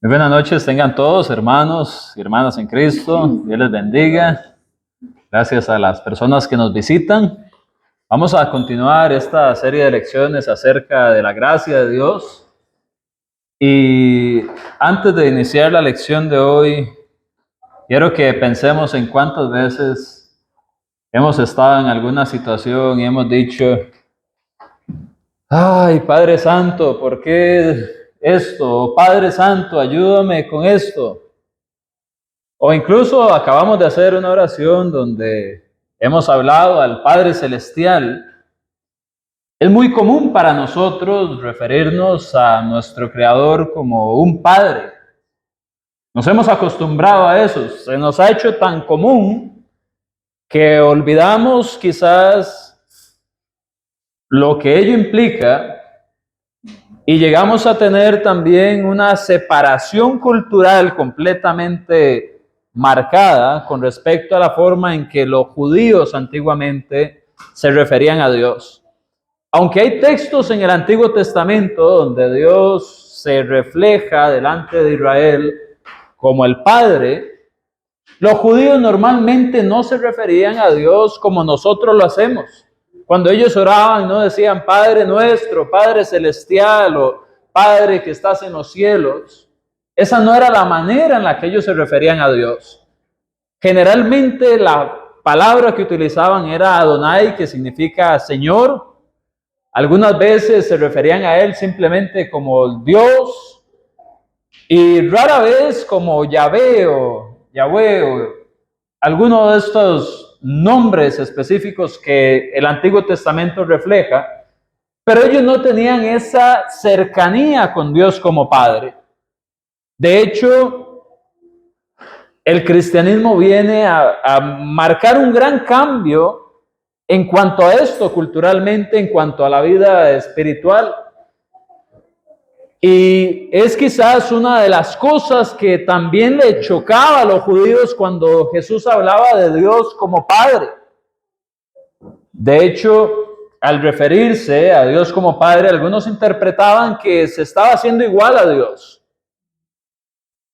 Muy buenas noches, tengan todos, hermanos y hermanas en Cristo. Dios les bendiga. Gracias a las personas que nos visitan. Vamos a continuar esta serie de lecciones acerca de la gracia de Dios. Y antes de iniciar la lección de hoy, quiero que pensemos en cuántas veces hemos estado en alguna situación y hemos dicho: ay, Padre Santo, ¿por qué esto? Padre Santo, ayúdame con esto. O incluso acabamos de hacer una oración donde hemos hablado al Padre Celestial. Es muy común para nosotros referirnos a nuestro Creador como un Padre. Nos hemos acostumbrado a eso. Se nos ha hecho tan común que olvidamos quizás lo que ello implica y llegamos a tener también una separación cultural completamente marcada con respecto a la forma en que los judíos antiguamente se referían a Dios. Aunque hay textos en el Antiguo Testamento donde Dios se refleja delante de Israel como el Padre, los judíos normalmente no se referían a Dios como nosotros lo hacemos. Cuando ellos oraban no decían Padre nuestro, Padre celestial o Padre que estás en los cielos. Esa no era la manera en la que ellos se referían a Dios. Generalmente la palabra que utilizaban era Adonai, que significa Señor. Algunas veces se referían a Él simplemente como Dios y rara vez como Yahvé o Yahweh o alguno de estos nombres específicos que el Antiguo Testamento refleja, pero ellos no tenían esa cercanía con Dios como Padre. De hecho, el cristianismo viene a marcar un gran cambio en cuanto a esto culturalmente, en cuanto a la vida espiritual. Y es quizás una de las cosas que también le chocaba a los judíos cuando Jesús hablaba de Dios como Padre. De hecho, al referirse a Dios como Padre, algunos interpretaban que se estaba haciendo igual a Dios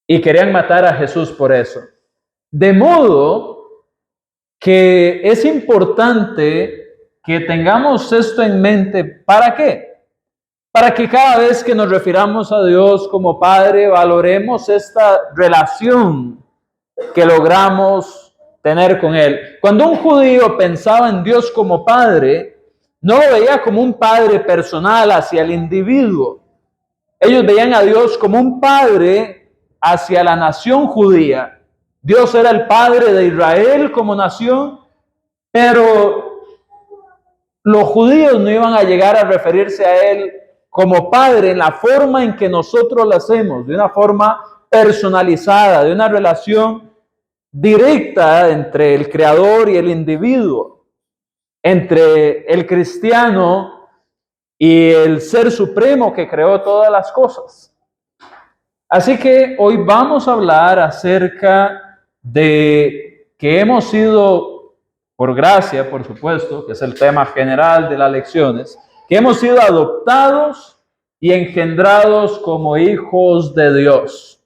y querían matar a Jesús por eso. De modo que es importante que tengamos esto en mente. ¿Para qué? Para que cada vez que nos refiramos a Dios como Padre, valoremos esta relación que logramos tener con Él. Cuando un judío pensaba en Dios como Padre, no lo veía como un Padre personal hacia el individuo. Ellos veían a Dios como un Padre hacia la nación judía. Dios era el Padre de Israel como nación, pero los judíos no iban a llegar a referirse a Él como Padre en la forma en que nosotros lo hacemos, de una forma personalizada, de una relación directa entre el Creador y el individuo, entre el cristiano y el Ser Supremo que creó todas las cosas. Así que hoy vamos a hablar acerca de que hemos sido, por gracia, por supuesto, que es el tema general de las lecciones, que hemos sido adoptados y engendrados como hijos de Dios.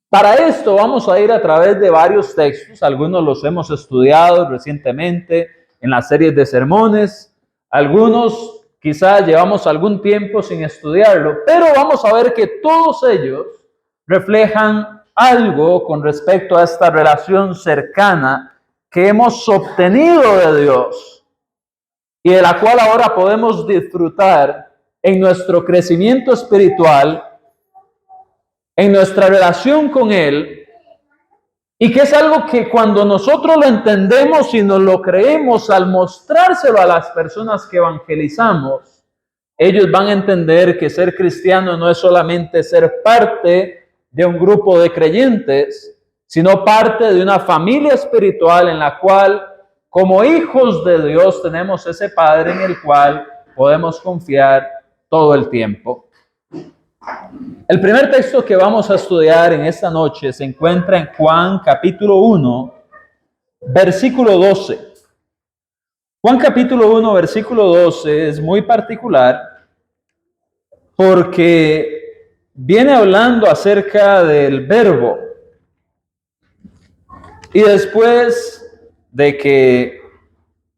Para esto vamos a ir a través de varios textos. Algunos los hemos estudiado recientemente en las series de sermones. Algunos quizás llevamos algún tiempo sin estudiarlo, pero vamos a ver que todos ellos reflejan algo con respecto a esta relación cercana que hemos obtenido de Dios y de la cual ahora podemos disfrutar en nuestro crecimiento espiritual, en nuestra relación con Él, y que es algo que cuando nosotros lo entendemos y nos lo creemos, al mostrárselo a las personas que evangelizamos, ellos van a entender que ser cristiano no es solamente ser parte de un grupo de creyentes, sino parte de una familia espiritual en la cual, como hijos de Dios, tenemos ese Padre en el cual podemos confiar todo el tiempo. El primer texto que vamos a estudiar en esta noche se encuentra en Juan capítulo 1, versículo 12. Juan capítulo 1, versículo 12 es muy particular porque viene hablando acerca del verbo. Y después de que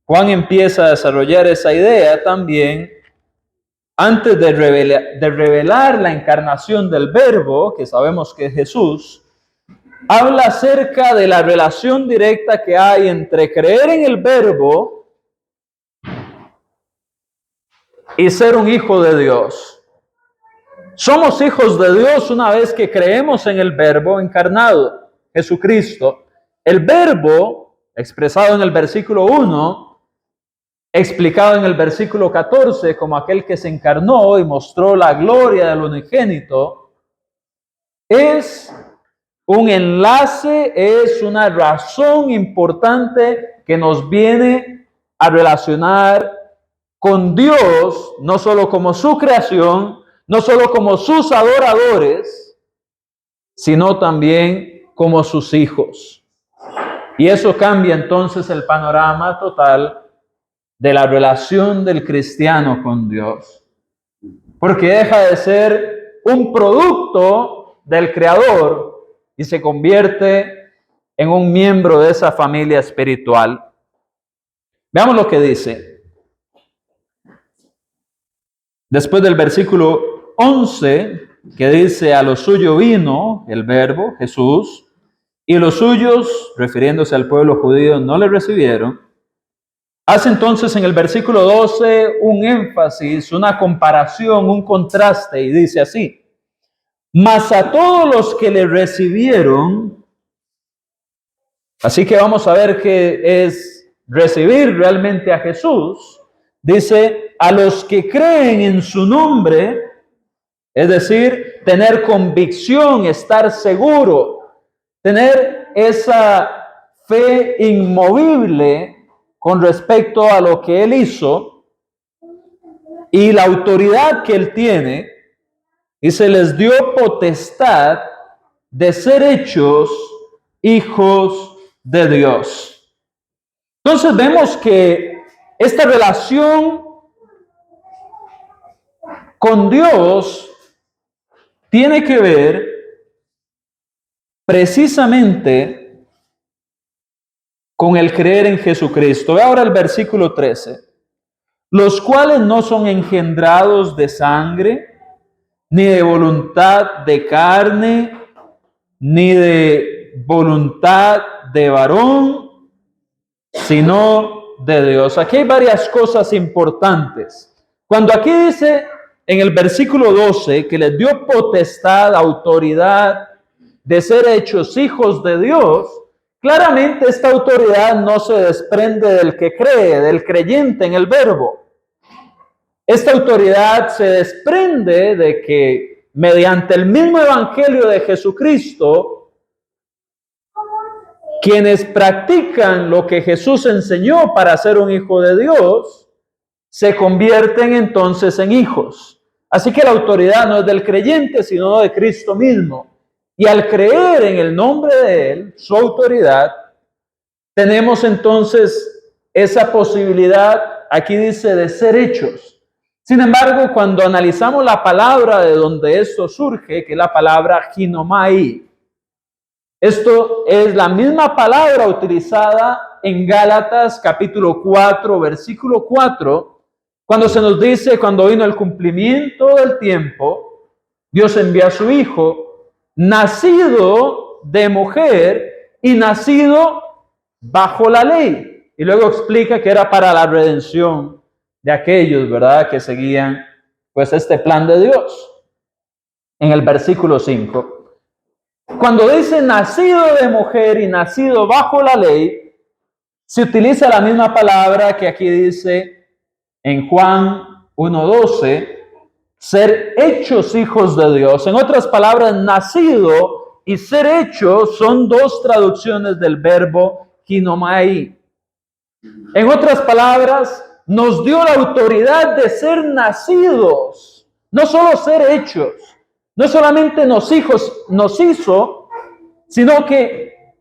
Juan empieza a desarrollar esa idea también, antes de revelar la encarnación del verbo, que sabemos que es Jesús, habla acerca de la relación directa que hay entre creer en el verbo y ser un hijo de Dios. Somos hijos de Dios una vez que creemos en el verbo encarnado, Jesucristo. El verbo, expresado en el versículo 1, explicado en el versículo 14 como aquel que se encarnó y mostró la gloria del unigénito, es un enlace, es una razón importante que nos viene a relacionar con Dios, no solo como su creación, no solo como sus adoradores, sino también como sus hijos. Y eso cambia entonces el panorama total de la relación del cristiano con Dios, porque deja de ser un producto del Creador y se convierte en un miembro de esa familia espiritual. Veamos lo que dice. Después del versículo 11, que dice, a lo suyo vino el verbo, Jesús, y los suyos, refiriéndose al pueblo judío, no le recibieron. Hace entonces en el versículo 12 un énfasis, una comparación, un contraste, y dice así: mas a todos los que le recibieron, así que vamos a ver qué es recibir realmente a Jesús, dice, a los que creen en su nombre, es decir, tener convicción, estar seguro, tener esa fe inmovible con respecto a lo que Él hizo y la autoridad que Él tiene, y se les dio potestad de ser hechos hijos de Dios. Entonces vemos que esta relación con Dios tiene que ver precisamente con el creer en Jesucristo. Ve ahora el versículo 13. Los cuales no son engendrados de sangre, ni de voluntad de carne, ni de voluntad de varón, sino de Dios. Aquí hay varias cosas importantes. Cuando aquí dice en el versículo 12 que les dio potestad, autoridad de ser hechos hijos de Dios, claramente esta autoridad no se desprende del que cree, del creyente en el verbo. Esta autoridad se desprende de que mediante el mismo evangelio de Jesucristo, quienes practican lo que Jesús enseñó para ser un hijo de Dios, se convierten entonces en hijos. Así que la autoridad no es del creyente, sino de Cristo mismo. Y al creer en el nombre de Él, su autoridad, tenemos entonces esa posibilidad, aquí dice, de ser hechos. Sin embargo, cuando analizamos la palabra de donde esto surge, que es la palabra ginomai, esto es la misma palabra utilizada en Gálatas capítulo 4, versículo 4, cuando se nos dice, cuando vino el cumplimiento del tiempo, Dios envía a su Hijo, nacido de mujer y nacido bajo la ley. Y luego explica que era para la redención de aquellos, ¿verdad?, que seguían pues este plan de Dios. En el versículo 5. Cuando dice nacido de mujer y nacido bajo la ley, se utiliza la misma palabra que aquí dice en Juan 1:12, ser hechos hijos de Dios. En otras palabras, nacido y ser hecho son dos traducciones del verbo ginomai. En otras palabras, nos dio la autoridad de ser nacidos, no solo ser hechos. No solamente nos hizo, sino que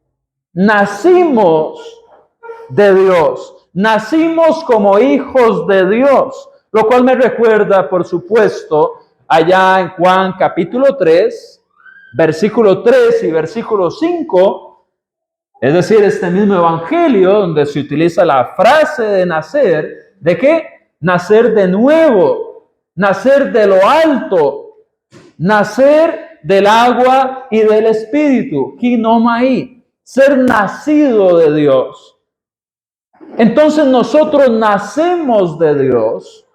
nacimos de Dios. Nacimos como hijos de Dios. Lo cual me recuerda, por supuesto, allá en Juan capítulo 3, versículo 3 y versículo 5, es decir, este mismo evangelio donde se utiliza la frase de nacer, ¿de qué? Nacer de nuevo, nacer de lo alto, nacer del agua y del espíritu, ginomai, ser nacido de Dios. Entonces nosotros nacemos de Dios.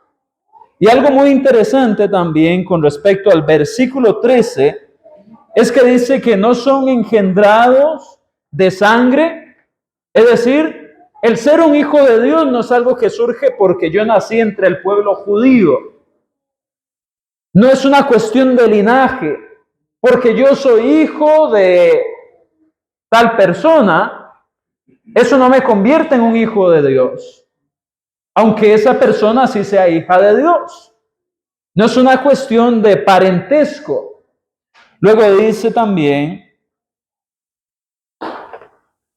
Y algo muy interesante también con respecto al versículo 13 es que dice que no son engendrados de sangre, es decir, el ser un hijo de Dios no es algo que surge porque yo nací entre el pueblo judío. No es una cuestión de linaje, porque yo soy hijo de tal persona, eso no me convierte en un hijo de Dios, aunque esa persona sí sea hija de Dios. No es una cuestión de parentesco. Luego dice también,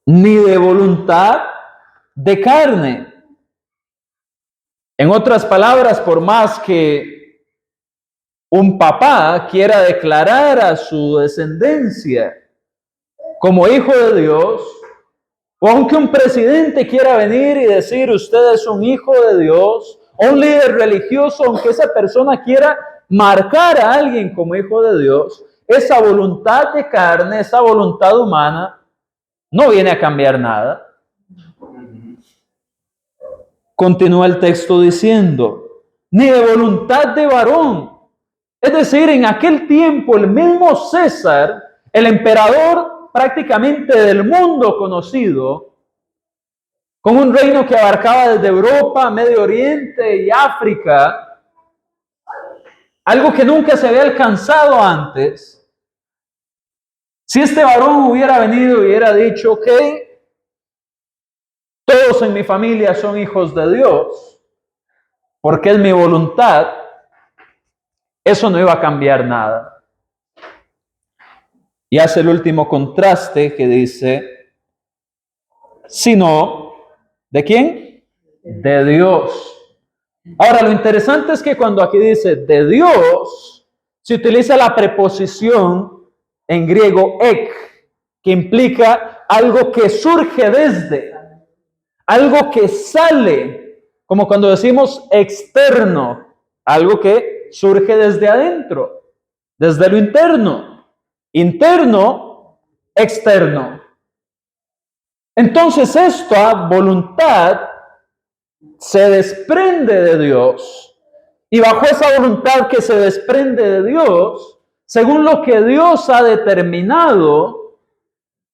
ni de voluntad de carne. En otras palabras, por más que un papá quiera declarar a su descendencia como hijo de Dios, o aunque un presidente quiera venir y decir usted es un hijo de Dios, o un líder religioso, aunque esa persona quiera marcar a alguien como hijo de Dios, esa voluntad de carne, esa voluntad humana, no viene a cambiar nada. Continúa el texto diciendo, ni de voluntad de varón. Es decir, en aquel tiempo el mismo César, el emperador prácticamente del mundo conocido, con un reino que abarcaba desde Europa, Medio Oriente y África, algo que nunca se había alcanzado antes. Si este varón hubiera venido y hubiera dicho, ok, todos en mi familia son hijos de Dios, porque es mi voluntad, eso no iba a cambiar nada. Y hace el último contraste que dice, sino, ¿de quién? De Dios. Ahora, lo interesante es que cuando aquí dice de Dios, se utiliza la preposición en griego ek, que implica algo que surge desde, algo que sale, como cuando decimos externo, algo que surge desde adentro, desde lo interno. Interno, externo. Entonces esta voluntad se desprende de Dios. Y bajo esa voluntad que se desprende de Dios, según lo que Dios ha determinado,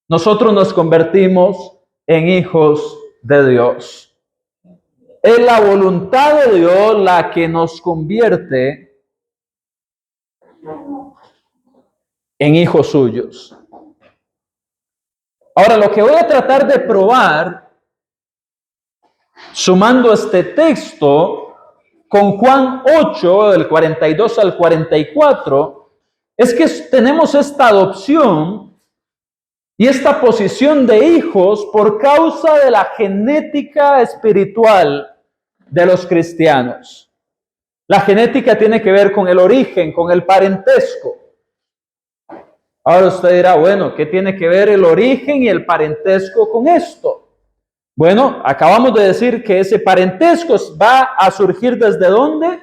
nosotros nos convertimos en hijos de Dios. Es la voluntad de Dios la que nos convierte en hijos suyos. Ahora, lo que voy a tratar de probar, sumando este texto con Juan 8, del 42 al 44, es que tenemos esta adopción y esta posición de hijos por causa de la genética espiritual de los cristianos. La genética tiene que ver con el origen, con el parentesco. Ahora usted dirá, bueno, ¿qué tiene que ver el origen y el parentesco con esto? Bueno, acabamos de decir que ese parentesco va a surgir ¿desde dónde?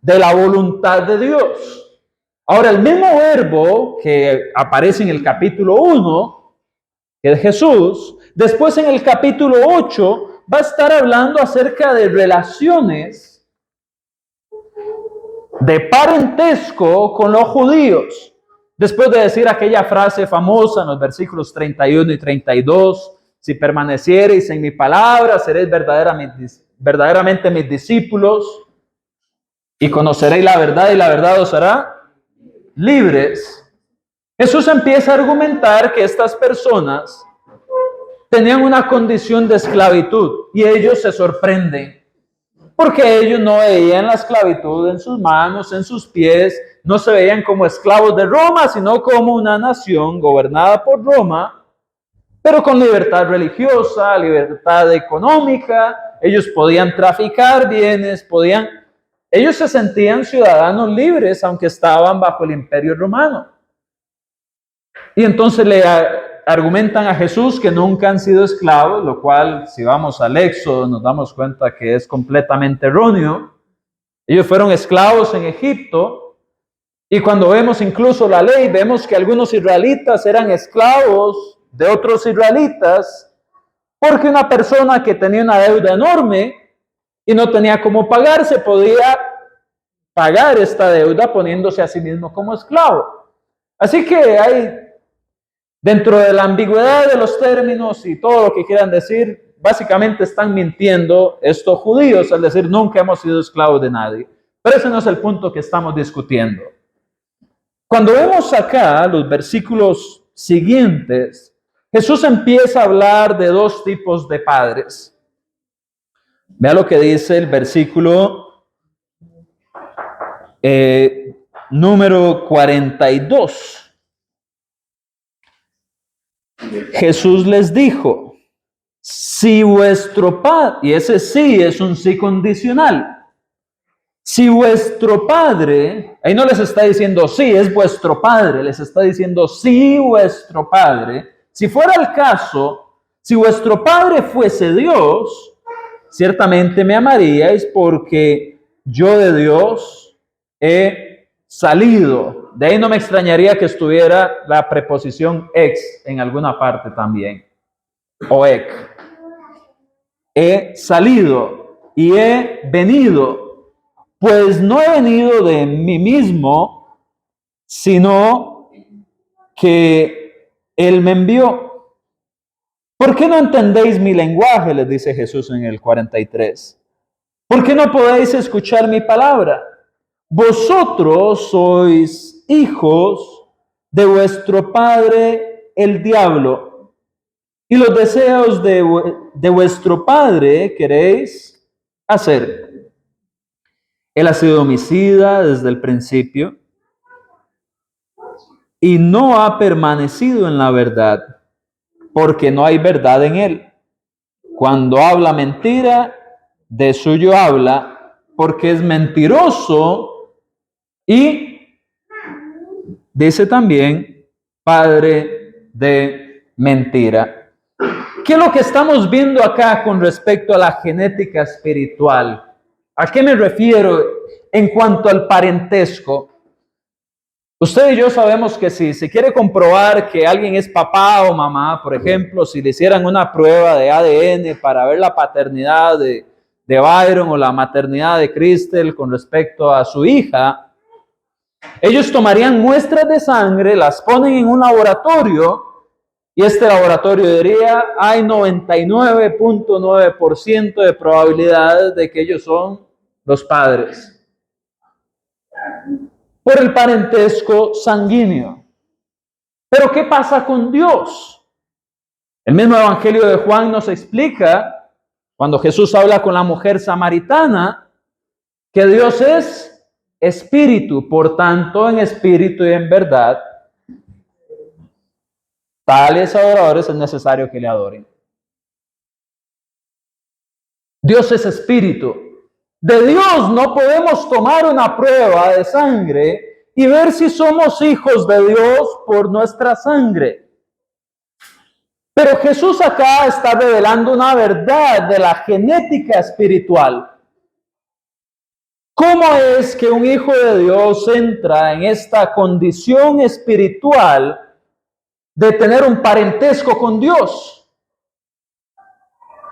De la voluntad de Dios. Ahora, el mismo verbo que aparece en el capítulo 1, que es Jesús, después en el capítulo 8 va a estar hablando acerca de relaciones de parentesco con los judíos. Después de decir aquella frase famosa en los versículos 31 y 32, si permaneciereis en mi palabra, seréis verdaderamente mis discípulos y conoceréis la verdad y la verdad os hará libres. Jesús empieza a argumentar que estas personas tenían una condición de esclavitud y ellos se sorprenden. Porque ellos no veían la esclavitud en sus manos, en sus pies, no se veían como esclavos de Roma, sino como una nación gobernada por Roma, pero con libertad religiosa, libertad económica. Ellos podían traficar bienes, podían ellos se sentían ciudadanos libres, aunque estaban bajo el imperio romano. Y entonces le argumentan a Jesús que nunca han sido esclavos, lo cual, si vamos al Éxodo, nos damos cuenta que es completamente erróneo. Ellos fueron esclavos en Egipto, y cuando vemos incluso la ley, vemos que algunos israelitas eran esclavos de otros israelitas, porque una persona que tenía una deuda enorme y no tenía cómo pagarse, podía pagar esta deuda poniéndose a sí mismo como esclavo. Así que hay, dentro de la ambigüedad de los términos y todo lo que quieran decir, básicamente están mintiendo estos judíos al decir nunca hemos sido esclavos de nadie. Pero ese no es el punto que estamos discutiendo. Cuando vemos acá los versículos siguientes, Jesús empieza a hablar de dos tipos de padres. Vea lo que dice el versículo número 42. Jesús les dijo, si vuestro padre, y ese sí es un sí condicional, si vuestro padre, ahí no les está diciendo sí, es vuestro padre, les está diciendo si vuestro padre, si fuera el caso, si vuestro padre fuese Dios, ciertamente me amaríais porque yo de Dios he salido. De ahí no me extrañaría que estuviera la preposición ex en alguna parte también, o ec. He salido y he venido. Pues no he venido de mí mismo, sino que Él me envió. ¿Por qué no entendéis mi lenguaje? Les dice Jesús en el 43. ¿Por qué no podéis escuchar mi palabra? Vosotros sois hijos de vuestro padre el diablo, y los deseos de vuestro padre queréis hacer. Él ha sido homicida desde el principio y no ha permanecido en la verdad, porque no hay verdad en él. Cuando habla mentira, de suyo habla, porque es mentiroso y dice también padre de mentira. ¿Qué es lo que estamos viendo acá con respecto a la genética espiritual? ¿A qué me refiero en cuanto al parentesco? Usted y yo sabemos que si se quiere comprobar que alguien es papá o mamá, por ejemplo, si le hicieran una prueba de ADN para ver la paternidad de Byron o la maternidad de Crystal con respecto a su hija, ellos tomarían muestras de sangre, las ponen en un laboratorio y este laboratorio diría, hay 99.9% de probabilidades de que ellos son los padres por el parentesco sanguíneo. Pero ¿qué pasa con Dios? El mismo Evangelio de Juan nos explica, cuando Jesús habla con la mujer samaritana, que Dios es espíritu, por tanto en espíritu y en verdad, tales adoradores es necesario que le adoren. Dios es espíritu. De Dios no podemos tomar una prueba de sangre y ver si somos hijos de Dios por nuestra sangre. Pero Jesús acá está revelando una verdad de la genética espiritual. ¿Cómo es que un hijo de Dios entra en esta condición espiritual de tener un parentesco con Dios?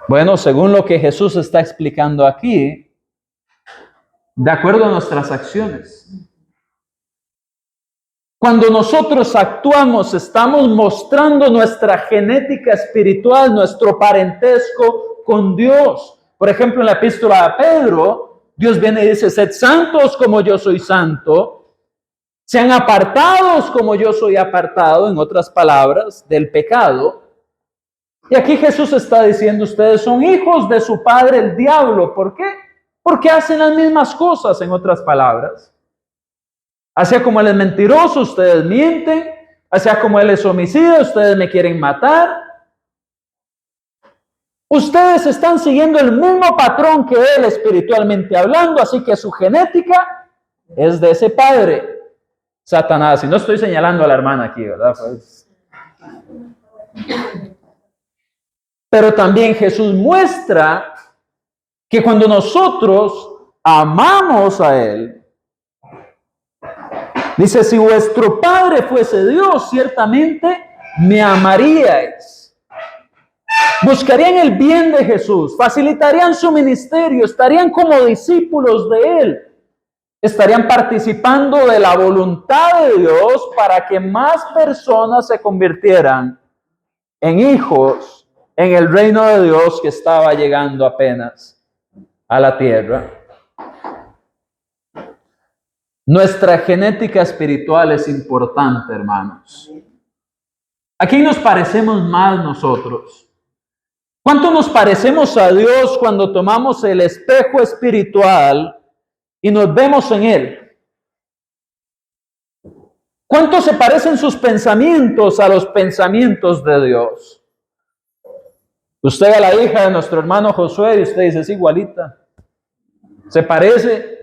Bueno, según lo que Jesús está explicando aquí, de acuerdo a nuestras acciones. Cuando nosotros actuamos, estamos mostrando nuestra genética espiritual, nuestro parentesco con Dios. Por ejemplo, en la epístola a Pedro, Dios viene y dice, sed santos como yo soy santo, sean apartados como yo soy apartado, en otras palabras, del pecado. Y aquí Jesús está diciendo, ustedes son hijos de su padre el diablo. ¿Por qué? Porque hacen las mismas cosas, en otras palabras. Así como él es mentiroso, ustedes mienten. Así como él es homicida, ustedes me quieren matar. Ustedes están siguiendo el mismo patrón que él espiritualmente hablando, así que su genética es de ese padre, Satanás. Y no estoy señalando a la hermana aquí, ¿verdad? Pues, pero también Jesús muestra que cuando nosotros amamos a Él, dice, si vuestro Padre fuese Dios, ciertamente me amaríais. Buscarían el bien de Jesús, facilitarían su ministerio, estarían como discípulos de Él, estarían participando de la voluntad de Dios para que más personas se convirtieran en hijos en el reino de Dios que estaba llegando apenas a la tierra. Nuestra genética espiritual es importante, hermanos. ¿A quién nos parecemos más nosotros? ¿Cuánto nos parecemos a Dios cuando tomamos el espejo espiritual y nos vemos en Él? ¿Cuánto se parecen sus pensamientos a los pensamientos de Dios? Usted a la hija de nuestro hermano Josué y usted dice, es igualita. Se parece.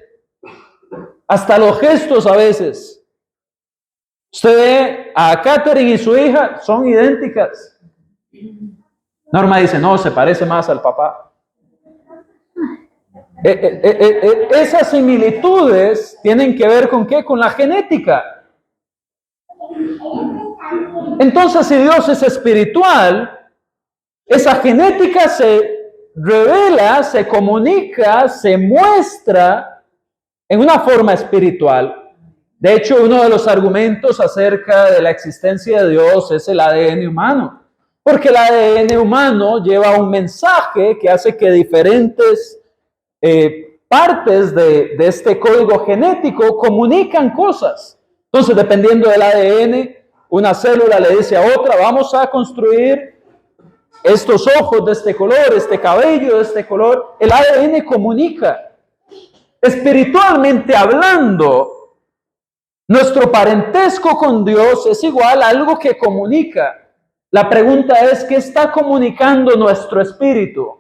Hasta los gestos a veces. Usted ve a Catherine y su hija, son idénticas. Norma dice, no, se parece más al papá. Esas similitudes tienen que ver con ¿qué? Con la genética. Entonces, si Dios es espiritual, esa genética se revela, se comunica, se muestra en una forma espiritual. De hecho, uno de los argumentos acerca de la existencia de Dios es el ADN humano. Porque el ADN humano lleva un mensaje que hace que diferentes partes de este código genético comunican cosas. Entonces, dependiendo del ADN, una célula le dice a otra, vamos a construir estos ojos de este color, este cabello de este color. El ADN comunica. Espiritualmente hablando, nuestro parentesco con Dios es igual a algo que comunica. La pregunta es, ¿qué está comunicando nuestro espíritu?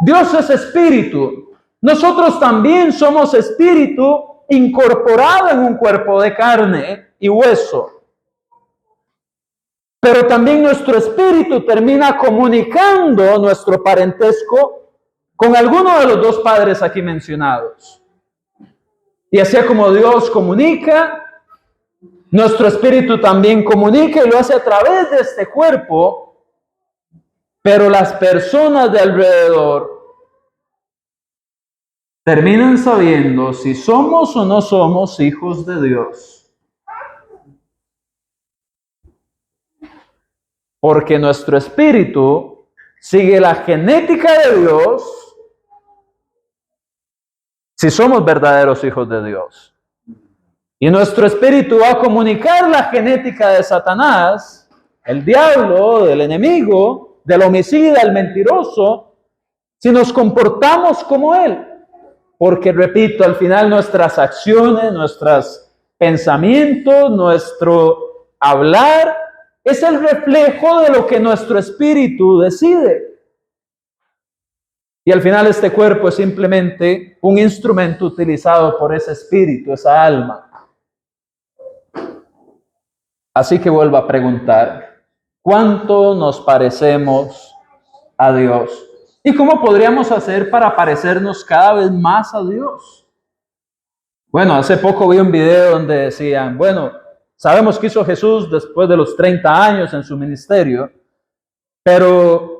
Dios es espíritu. Nosotros también somos espíritu incorporado en un cuerpo de carne y hueso. Pero también nuestro espíritu termina comunicando nuestro parentesco con alguno de los dos padres aquí mencionados. Y así como Dios comunica, nuestro espíritu también comunica y lo hace a través de este cuerpo, pero las personas de alrededor terminan sabiendo si somos o no somos hijos de Dios. Porque nuestro espíritu sigue la genética de Dios si somos verdaderos hijos de Dios. Y nuestro espíritu va a comunicar la genética de Satanás, el diablo, del enemigo, del homicida, el mentiroso, si nos comportamos como él. Porque, repito, al final nuestras acciones, nuestros pensamientos, nuestro hablar, es el reflejo de lo que nuestro espíritu decide. Y al final este cuerpo es simplemente un instrumento utilizado por ese espíritu, esa alma. Así que vuelvo a preguntar, ¿cuánto nos parecemos a Dios? ¿Y cómo podríamos hacer para parecernos cada vez más a Dios? Bueno, hace poco vi un video donde decían, bueno, sabemos que hizo Jesús después de los 30 años en su ministerio, pero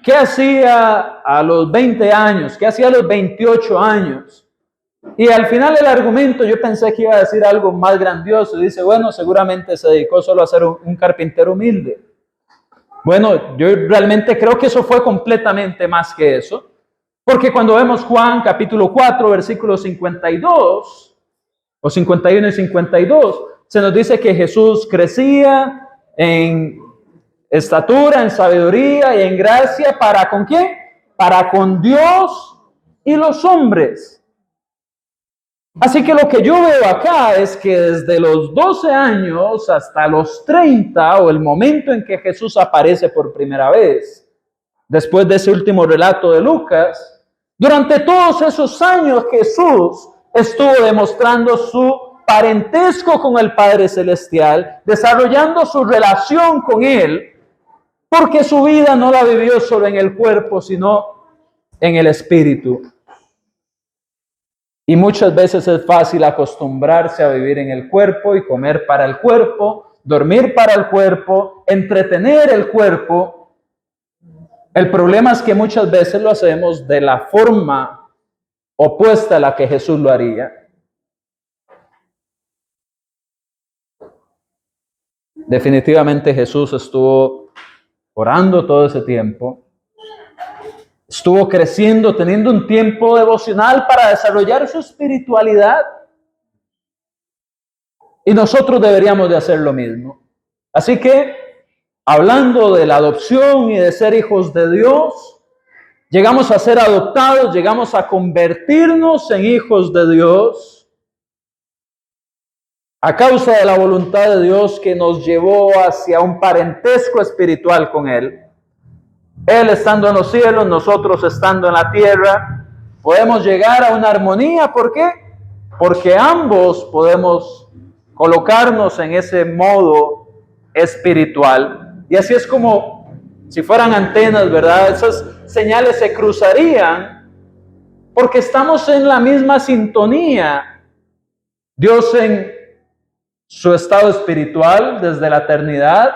¿qué hacía a los 20 años? ¿Qué hacía a los 28 años? Y al final el argumento, yo pensé que iba a decir algo más grandioso. Dice, bueno, seguramente se dedicó solo a ser un carpintero humilde. Bueno, yo realmente creo que eso fue completamente más que eso. Porque cuando vemos Juan capítulo 4, versículos 52, o 51 y 52, se nos dice que Jesús crecía en estatura, en sabiduría y en gracia. ¿Para con quién? Para con Dios y los hombres. Así que lo que yo veo acá es que desde los 12 años hasta los 30, o el momento en que Jesús aparece por primera vez, después de ese último relato de Lucas, durante todos esos años Jesús estuvo demostrando su parentesco con el Padre Celestial, desarrollando su relación con Él, porque su vida no la vivió solo en el cuerpo, sino en el espíritu. Y muchas veces es fácil acostumbrarse a vivir en el cuerpo y comer para el cuerpo, dormir para el cuerpo, entretener el cuerpo. El problema es que muchas veces lo hacemos de la forma opuesta a la que Jesús lo haría. Definitivamente Jesús estuvo orando todo ese tiempo. Estuvo creciendo, teniendo un tiempo devocional para desarrollar su espiritualidad. Y nosotros deberíamos de hacer lo mismo. Así que, hablando de la adopción y de ser hijos de Dios, llegamos a ser adoptados, llegamos a convertirnos en hijos de Dios a causa de la voluntad de Dios que nos llevó hacia un parentesco espiritual con Él. Él estando en los cielos, nosotros estando en la tierra, podemos llegar a una armonía. ¿Por qué? Porque ambos podemos colocarnos en ese modo espiritual. Y así es como si fueran antenas, ¿verdad? Esas señales se cruzarían porque estamos en la misma sintonía. Dios en su estado espiritual desde la eternidad,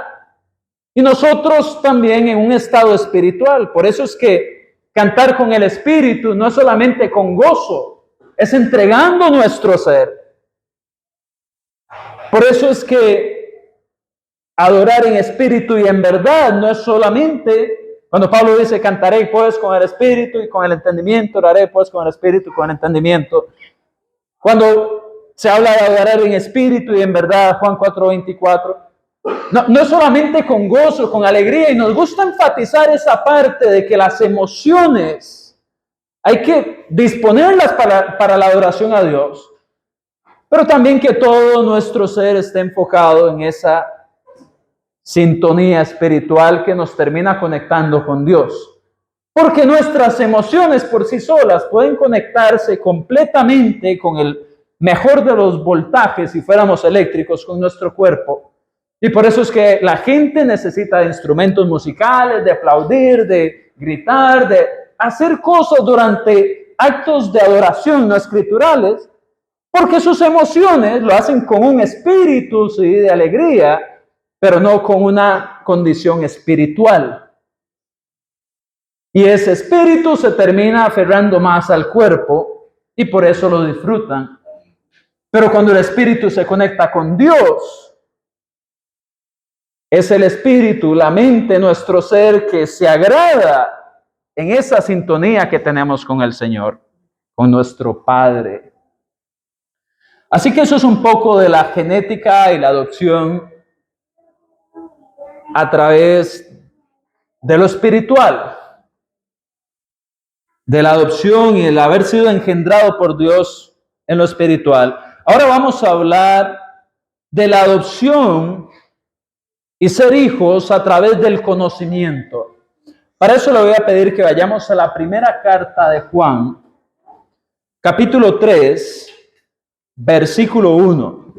y nosotros también en un estado espiritual. Por eso es que cantar con el Espíritu no es solamente con gozo, es entregando nuestro ser. Por eso es que adorar en espíritu y en verdad no es solamente, cuando Pablo dice cantaré pues con el Espíritu y con el entendimiento, oraré pues con el Espíritu y con el entendimiento. Cuando se habla de adorar en espíritu y en verdad, Juan 4:24, no es solamente con gozo, con alegría, y nos gusta enfatizar esa parte de que las emociones hay que disponerlas para la adoración a Dios, pero también que todo nuestro ser esté enfocado en esa sintonía espiritual que nos termina conectando con Dios. Porque nuestras emociones por sí solas pueden conectarse completamente con el mejor de los voltajes, si fuéramos eléctricos, con nuestro cuerpo. Y por eso es que la gente necesita de instrumentos musicales, de aplaudir, de gritar, de hacer cosas durante actos de adoración no escriturales, porque sus emociones lo hacen con un espíritu, sí, de alegría, pero no con una condición espiritual. Y ese espíritu se termina aferrando más al cuerpo y por eso lo disfrutan. Pero cuando el espíritu se conecta con Dios, es el espíritu, la mente, nuestro ser que se agrada en esa sintonía que tenemos con el Señor, con nuestro Padre. Así que eso es un poco de la genética y la adopción a través de lo espiritual, de la adopción y el haber sido engendrado por Dios en lo espiritual. Ahora vamos a hablar de la adopción y ser hijos a través del conocimiento. Para eso le voy a pedir que vayamos a la primera carta de Juan, capítulo 3, versículo 1.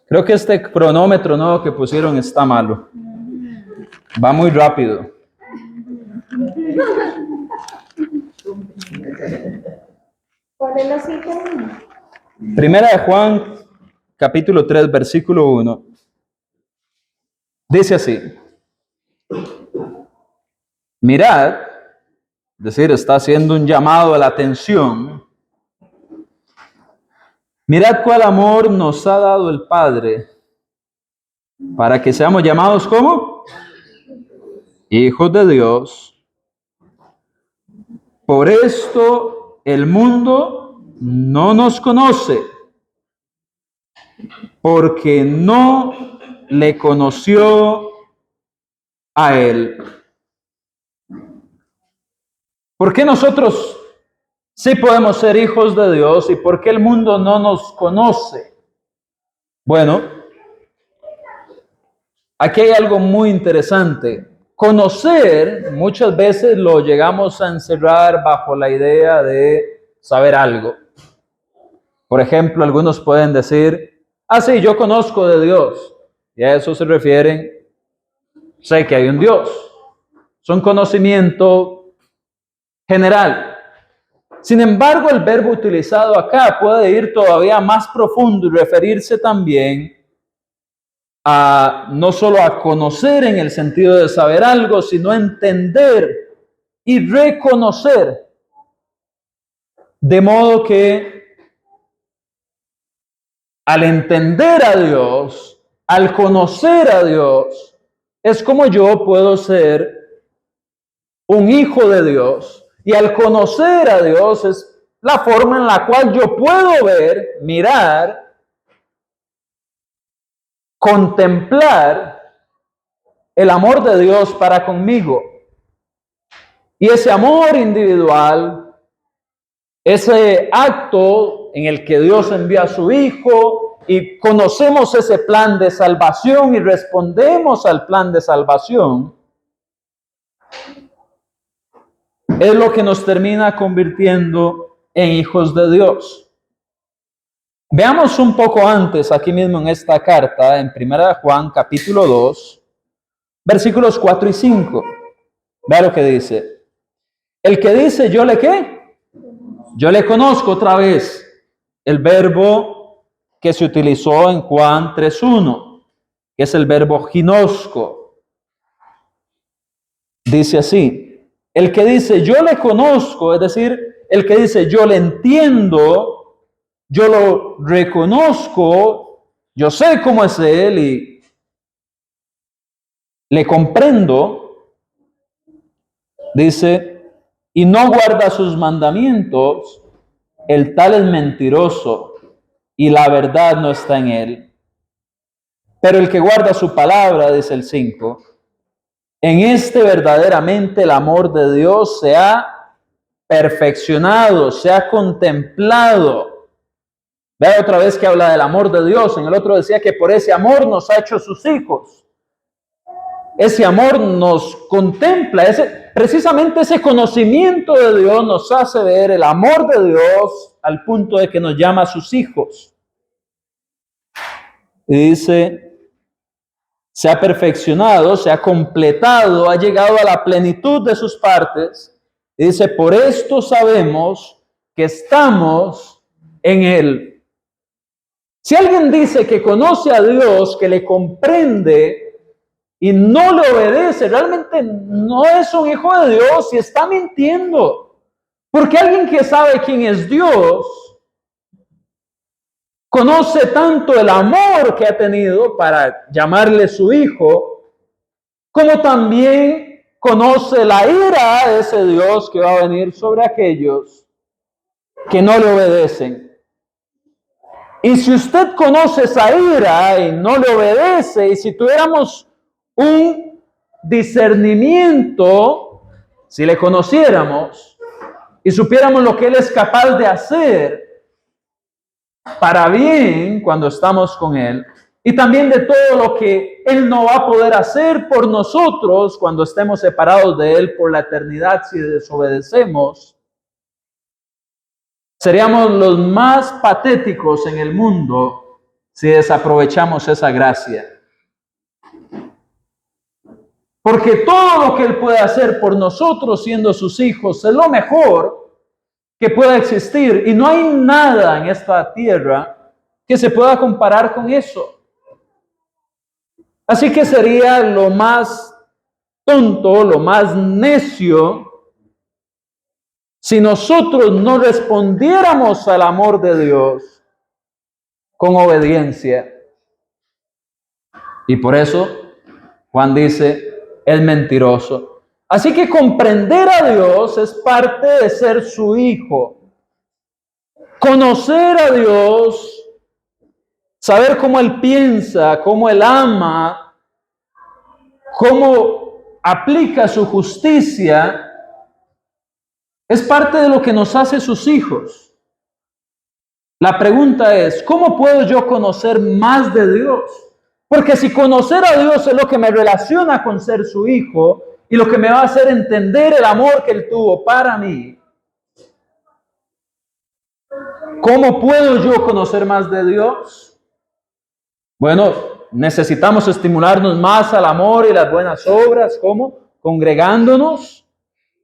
Creo que este cronómetro nuevo que pusieron está malo. Va muy rápido. ¿Cuál es la cita? Primera de Juan, capítulo 3, versículo 1. Dice así: mirad, es decir, está haciendo un llamado a la atención. Mirad cuál amor nos ha dado el Padre para que seamos llamados ¿cómo? Hijos de Dios. Por esto el mundo no nos conoce, porque no le conoció a Él. ¿Por qué nosotros sí podemos ser hijos de Dios y por qué el mundo no nos conoce? Bueno, aquí hay algo muy interesante. conocer muchas veces lo llegamos a encerrar bajo la idea de saber algo. Por ejemplo, algunos pueden decir, sí, yo conozco de Dios. Y a eso se refieren, sé que hay un Dios. Es un conocimiento general. Sin embargo, el verbo utilizado acá puede ir todavía más profundo y referirse también a no solo a conocer en el sentido de saber algo, sino a entender y reconocer. De modo que al entender a Dios, al conocer a Dios, es como yo puedo ser un hijo de Dios. Y al conocer a Dios es la forma en la cual yo puedo ver, mirar, contemplar el amor de Dios para conmigo. Y ese amor individual, ese acto en el que Dios envía a su Hijo y conocemos ese plan de salvación y respondemos al plan de salvación, es lo que nos termina convirtiendo en hijos de Dios. Veamos un poco antes, aquí mismo en esta carta, en 1 Juan capítulo 2, versículos 4 y 5. Vea lo que dice. El que dice, ¿yo le qué? Yo le conozco otra vez. El verbo que se utilizó en Juan 3.1, que es el verbo ginosco. Dice así. El que dice, yo le conozco, es decir, el que dice, yo le entiendo, yo lo reconozco, yo sé cómo es él y le comprendo, dice, y no guarda sus mandamientos, el tal es mentiroso y la verdad no está en él. Pero el que guarda su palabra, dice el 5, en este verdaderamente el amor de Dios se ha perfeccionado, se ha contemplado. Vea otra vez que habla del amor de Dios. En el otro decía que por ese amor nos ha hecho sus hijos. Ese amor nos contempla, precisamente ese conocimiento de Dios nos hace ver el amor de Dios al punto de que nos llama a sus hijos. Y dice, se ha perfeccionado, se ha completado, ha llegado a la plenitud de sus partes. Y dice, por esto sabemos que estamos en Él. Si alguien dice que conoce a Dios, que le comprende y no le obedece, realmente no es un hijo de Dios y está mintiendo. Porque alguien que sabe quién es Dios, conoce tanto el amor que ha tenido para llamarle su hijo, como también conoce la ira de ese Dios que va a venir sobre aquellos que no le obedecen. Y si usted conoce esa ira y no le obedece, y si tuviéramos un discernimiento, si le conociéramos y supiéramos lo que Él es capaz de hacer para bien cuando estamos con Él, y también de todo lo que Él no va a poder hacer por nosotros cuando estemos separados de Él por la eternidad si desobedecemos, seríamos los más patéticos en el mundo si desaprovechamos esa gracia. Porque todo lo que Él puede hacer por nosotros siendo sus hijos es lo mejor que pueda existir. Y no hay nada en esta tierra que se pueda comparar con eso. Así que sería lo más tonto, lo más necio, si nosotros no respondiéramos al amor de Dios con obediencia. Y por eso Juan dice, es mentiroso. Así que comprender a Dios es parte de ser su hijo. Conocer a Dios, saber cómo Él piensa, cómo Él ama, cómo aplica su justicia, es parte de lo que nos hace sus hijos. La pregunta es, ¿cómo puedo yo conocer más de Dios? Porque si conocer a Dios es lo que me relaciona con ser su hijo, y lo que me va a hacer entender el amor que Él tuvo para mí. ¿Cómo puedo yo conocer más de Dios? Bueno, necesitamos estimularnos más al amor y las buenas obras. ¿Cómo? Congregándonos.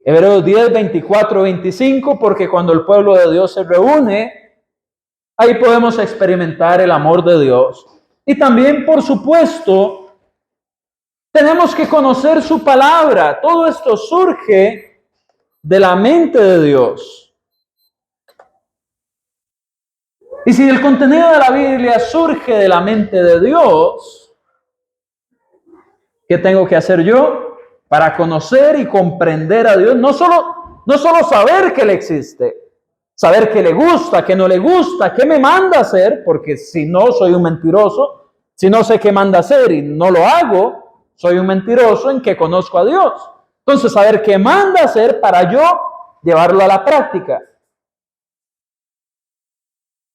Hebreos 10, 24, 25, porque cuando el pueblo de Dios se reúne, ahí podemos experimentar el amor de Dios. Y también, por supuesto, tenemos que conocer su palabra. Todo esto surge de la mente de Dios. Y si el contenido de la Biblia surge de la mente de Dios, ¿qué tengo que hacer yo para conocer y comprender a Dios? No solo saber que Él existe, saber que le gusta, que no le gusta, qué me manda hacer, porque si no soy un mentiroso, si no sé qué manda hacer y no lo hago, soy un mentiroso en que conozco a Dios. Entonces, saber qué manda hacer para yo llevarlo a la práctica.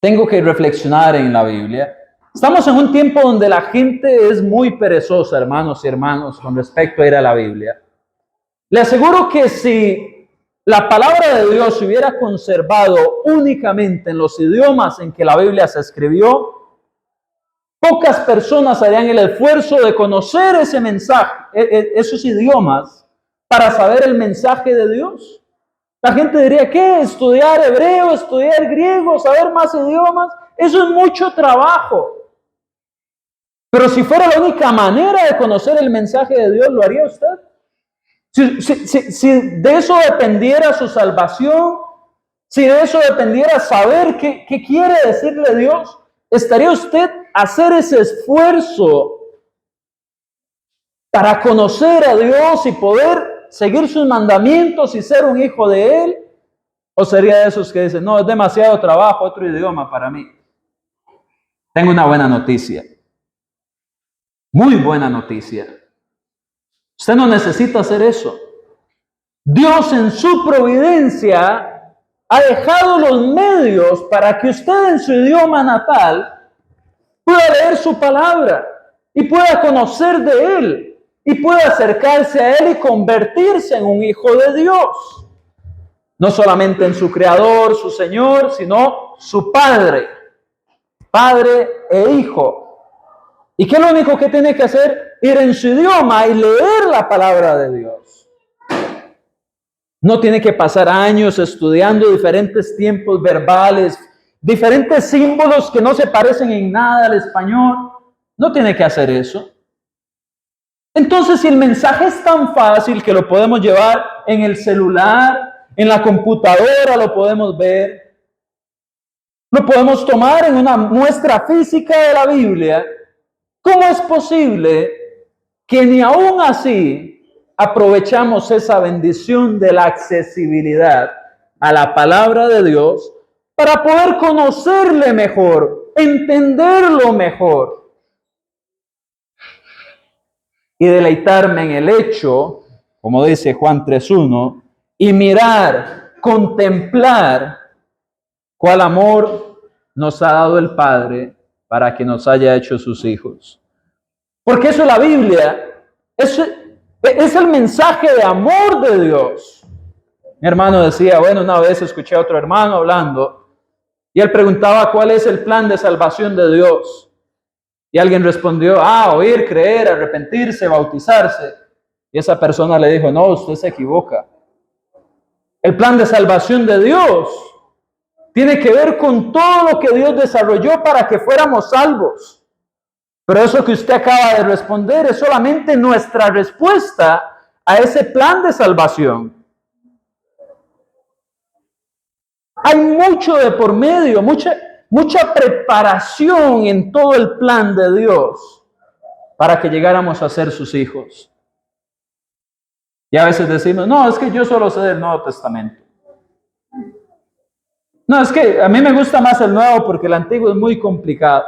Tengo que reflexionar en la Biblia. Estamos en un tiempo donde la gente es muy perezosa, hermanos y hermanas, con respecto a ir a la Biblia. Le aseguro que si la palabra de Dios se hubiera conservado únicamente en los idiomas en que la Biblia se escribió, pocas personas harían el esfuerzo de conocer ese mensaje, esos idiomas, para saber el mensaje de Dios. La gente diría, ¿qué? Estudiar hebreo, estudiar griego, saber más idiomas, eso es mucho trabajo. Pero si fuera la única manera de conocer el mensaje de Dios, ¿lo haría usted? Si de eso dependiera su salvación, si de eso dependiera saber qué quiere decirle Dios, ¿estaría usted hacer ese esfuerzo para conocer a Dios y poder seguir sus mandamientos y ser un hijo de Él? ¿O sería de esos que dicen, no, es demasiado trabajo, otro idioma para mí? Tengo una buena noticia. Muy buena noticia. Usted no necesita hacer eso. Dios en su providencia ha dejado los medios para que usted en su idioma natal pueda leer su palabra y pueda conocer de Él y pueda acercarse a Él y convertirse en un hijo de Dios. No solamente en su Creador, su Señor, sino su Padre. Padre e Hijo. ¿Y qué es lo único que tiene que hacer? Ir en su idioma y leer la palabra de Dios. No tiene que pasar años estudiando diferentes tiempos verbales, diferentes símbolos que no se parecen en nada al español. No tiene que hacer eso. Entonces, si el mensaje es tan fácil que lo podemos llevar en el celular, en la computadora lo podemos ver, lo podemos tomar en una muestra física de la Biblia, ¿cómo es posible que ni aún así aprovechamos esa bendición de la accesibilidad a la palabra de Dios para poder conocerle mejor, entenderlo mejor y deleitarme en el hecho, como dice Juan 3:1, y mirar, contemplar cuál amor nos ha dado el Padre para que nos haya hecho sus hijos? Porque eso es la Biblia, es el mensaje de amor de Dios. Mi hermano decía, bueno, una vez escuché a otro hermano hablando y él preguntaba cuál es el plan de salvación de Dios. Y alguien respondió, oír, creer, arrepentirse, bautizarse. Y esa persona le dijo, no, usted se equivoca. El plan de salvación de Dios tiene que ver con todo lo que Dios desarrolló para que fuéramos salvos. Pero eso que usted acaba de responder es solamente nuestra respuesta a ese plan de salvación. Hay mucho de por medio, mucha preparación en todo el plan de Dios para que llegáramos a ser sus hijos. Y a veces decimos, no, es que yo solo sé del Nuevo Testamento. No, es que a mí me gusta más el Nuevo porque el Antiguo es muy complicado.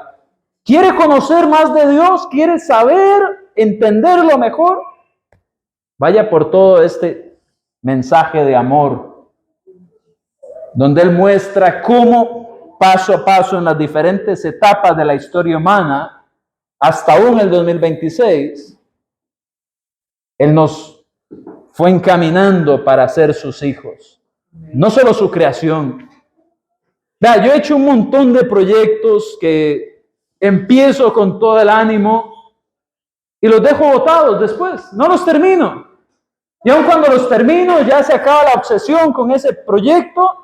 ¿Quiere conocer más de Dios? ¿Quiere saber, entenderlo mejor? Vaya por todo este mensaje de amor, donde Él muestra cómo paso a paso en las diferentes etapas de la historia humana, hasta aún el 2026, Él nos fue encaminando para ser sus hijos. No solo su creación. Vea, yo he hecho un montón de proyectos que empiezo con todo el ánimo y los dejo botados después. No los termino. Y aun cuando los termino, ya se acaba la obsesión con ese proyecto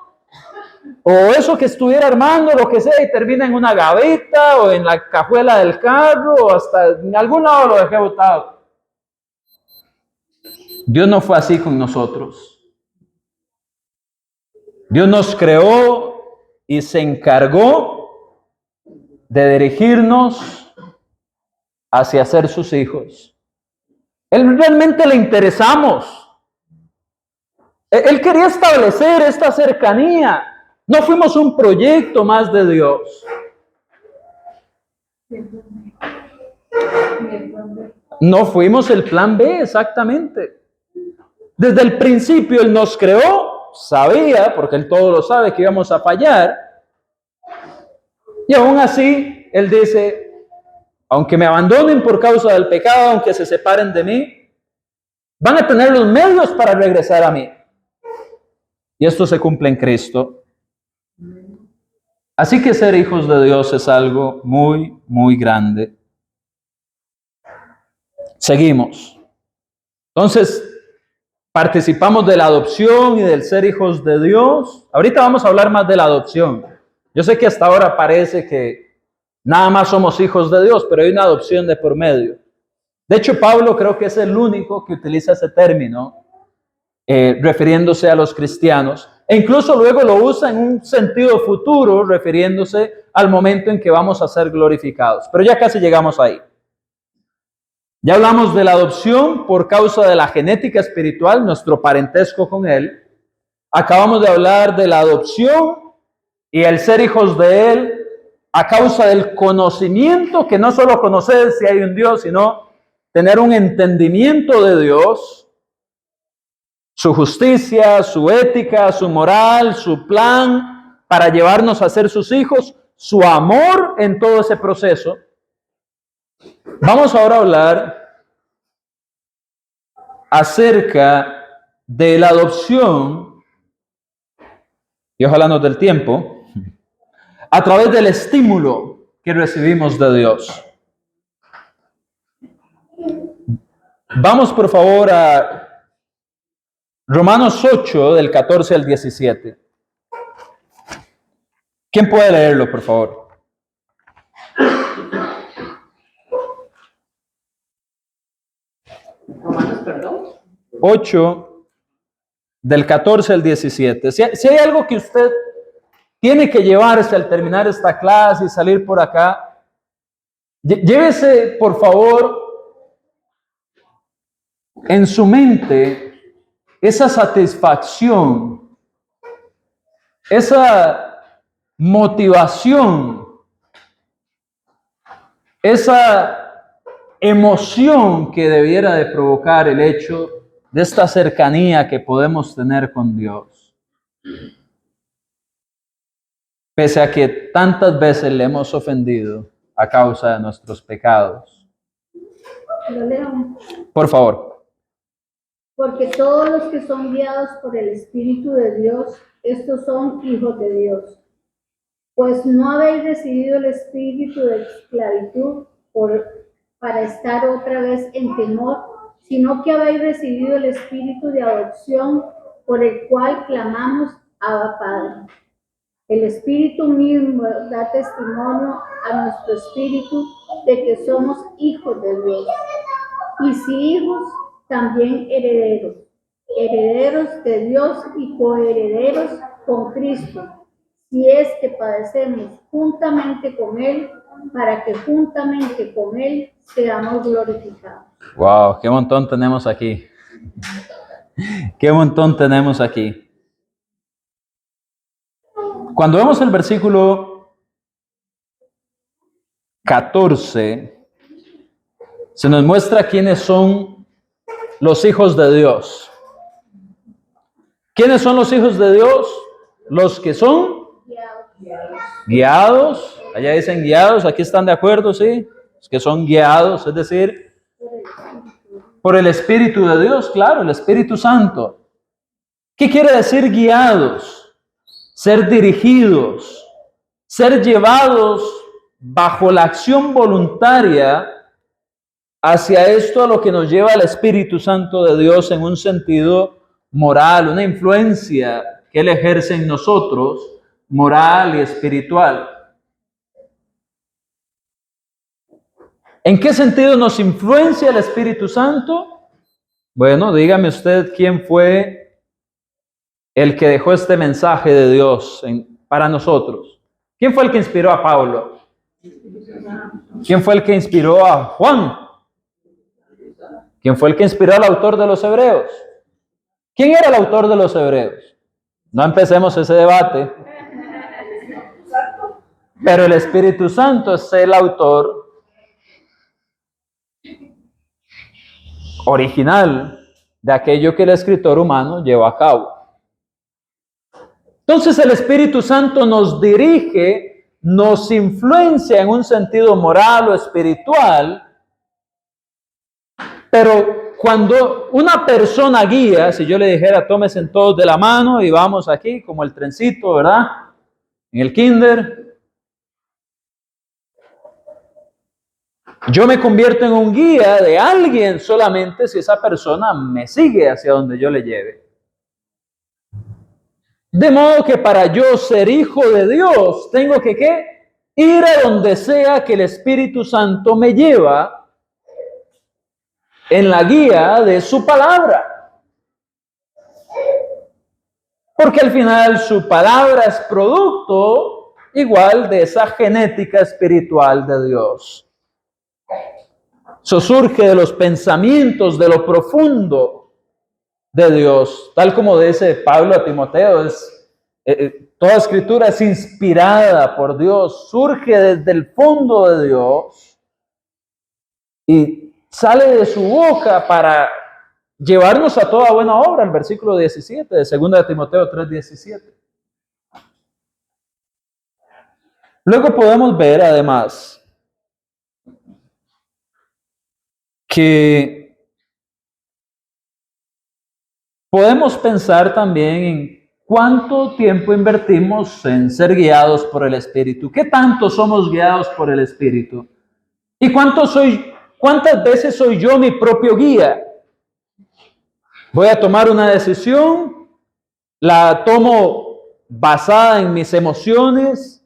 o eso que estuviera armando, lo que sea, y termina en una gaveta o en la cajuela del carro o hasta en algún lado lo dejé botado. Dios no fue así con nosotros. Dios nos creó y se encargó de dirigirnos hacia ser sus hijos. Él realmente le interesamos. Él quería establecer esta cercanía. No fuimos un proyecto más de Dios. No fuimos el plan B, exactamente. Desde el principio Él nos creó, sabía, porque Él todo lo sabe, que íbamos a fallar. Y aún así, Él dice, aunque me abandonen por causa del pecado, aunque se separen de mí, van a tener los medios para regresar a mí. Y esto se cumple en Cristo. Así que ser hijos de Dios es algo muy, muy grande. Seguimos. Entonces, participamos de la adopción y del ser hijos de Dios. Ahorita vamos a hablar más de la adopción. Yo sé que hasta ahora parece que nada más somos hijos de Dios, pero hay una adopción de por medio. De hecho, Pablo creo que es el único que utiliza ese término, refiriéndose a los cristianos. E incluso luego lo usa en un sentido futuro, refiriéndose al momento en que vamos a ser glorificados. Pero ya casi llegamos ahí. Ya hablamos de la adopción por causa de la genética espiritual, nuestro parentesco con Él. Acabamos de hablar de la adopción y el ser hijos de Él a causa del conocimiento, que no solo conocer si hay un Dios, sino tener un entendimiento de Dios, su justicia, su ética, su moral, su plan para llevarnos a ser sus hijos, su amor en todo ese proceso. Vamos ahora a hablar acerca de la adopción, y ojalá nos dé el tiempo, a través del estímulo que recibimos de Dios. Vamos por favor a Romanos 8, del 14 al 17. ¿Quién puede leerlo, por favor? Romanos, perdón. 8, del 14 al 17. Si hay algo que usted tiene que llevarse al terminar esta clase y salir por acá, llévese, por favor, en su mente esa satisfacción, esa motivación, esa emoción que debiera de provocar el hecho de esta cercanía que podemos tener con Dios. Pese a que tantas veces le hemos ofendido a causa de nuestros pecados. Lo leo. Por favor. Porque todos los que son guiados por el Espíritu de Dios, estos son hijos de Dios. Pues no habéis recibido el espíritu de esclavitud para estar otra vez en temor, sino que habéis recibido el espíritu de adopción, por el cual clamamos, Abba Padre. El Espíritu mismo da testimonio a nuestro espíritu de que somos hijos de Dios. Y si hijos, también herederos, herederos de Dios y coherederos con Cristo, si es que padecemos juntamente con Él, para que juntamente con Él seamos glorificados. Wow, qué montón tenemos aquí. Qué montón tenemos aquí. Cuando vemos el versículo 14, se nos muestra quiénes son los hijos de Dios. ¿Quiénes son los hijos de Dios? Los que son guiados. Allá dicen guiados, aquí están de acuerdo, ¿sí? Los que son guiados, es decir, Por el Espíritu de Dios, claro, el Espíritu Santo. ¿Qué quiere decir guiados? Ser dirigidos, ser llevados bajo la acción voluntaria hacia esto a lo que nos lleva el Espíritu Santo de Dios en un sentido moral, una influencia que Él ejerce en nosotros, moral y espiritual. ¿En qué sentido nos influencia el Espíritu Santo? Bueno, dígame usted quién fue el que dejó este mensaje de Dios para nosotros. ¿Quién fue el que inspiró a Pablo? ¿Quién fue el que inspiró a Juan? ¿Quién fue el que inspiró al autor de los Hebreos? ¿Quién era el autor de los Hebreos? No empecemos ese debate. Pero el Espíritu Santo es el autor original de aquello que el escritor humano llevó a cabo. Entonces el Espíritu Santo nos dirige, nos influencia en un sentido moral o espiritual, pero cuando una persona guía, si yo le dijera tómense todos de la mano y vamos aquí como el trencito, ¿verdad? En el kinder, yo me convierto en un guía de alguien solamente si esa persona me sigue hacia donde yo le lleve. De modo que para yo ser hijo de Dios, tengo que ¿qué? Ir a donde sea que el Espíritu Santo me lleva en la guía de su palabra. Porque al final su palabra es producto igual de esa genética espiritual de Dios. Eso surge de los pensamientos, de lo profundo de Dios. Tal como dice Pablo a Timoteo, toda escritura es inspirada por Dios, surge desde el fondo de Dios y sale de su boca para llevarnos a toda buena obra, el versículo 17 de 2 de Timoteo 3:17. Luego podemos ver además que podemos pensar también en cuánto tiempo invertimos en ser guiados por el Espíritu. ¿Qué tanto somos guiados por el Espíritu? ¿Y cuántas veces soy yo mi propio guía? Voy a tomar una decisión, la tomo basada en mis emociones,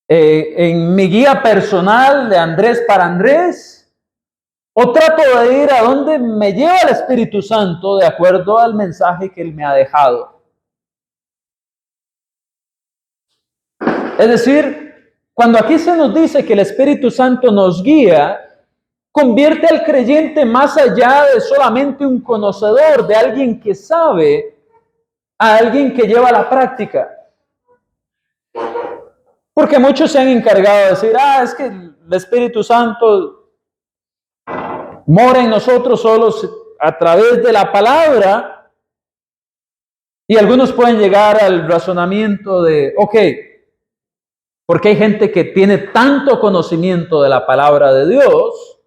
en mi guía personal de Andrés para Andrés, o trato de ir a donde me lleva el Espíritu Santo de acuerdo al mensaje que Él me ha dejado. Es decir, cuando aquí se nos dice que el Espíritu Santo nos guía, convierte al creyente más allá de solamente un conocedor, de alguien que sabe, a alguien que lleva la práctica. Porque muchos se han encargado de decir, es que el Espíritu Santo mora en nosotros solos a través de la palabra, y algunos pueden llegar al razonamiento de, porque hay gente que tiene tanto conocimiento de la palabra de Dios,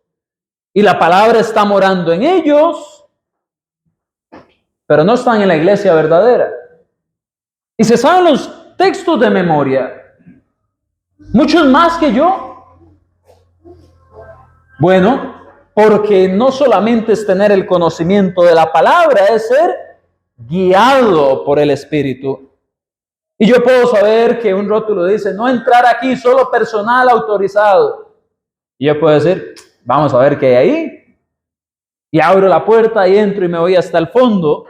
y la palabra está morando en ellos, pero no están en la iglesia verdadera. Y se saben los textos de memoria, muchos más que yo. Bueno, porque no solamente es tener el conocimiento de la palabra, es ser guiado por el Espíritu. Y yo puedo saber que un rótulo dice, no entrar aquí, solo personal autorizado. Y yo puedo decir, vamos a ver qué hay ahí. Y abro la puerta y entro y me voy hasta el fondo.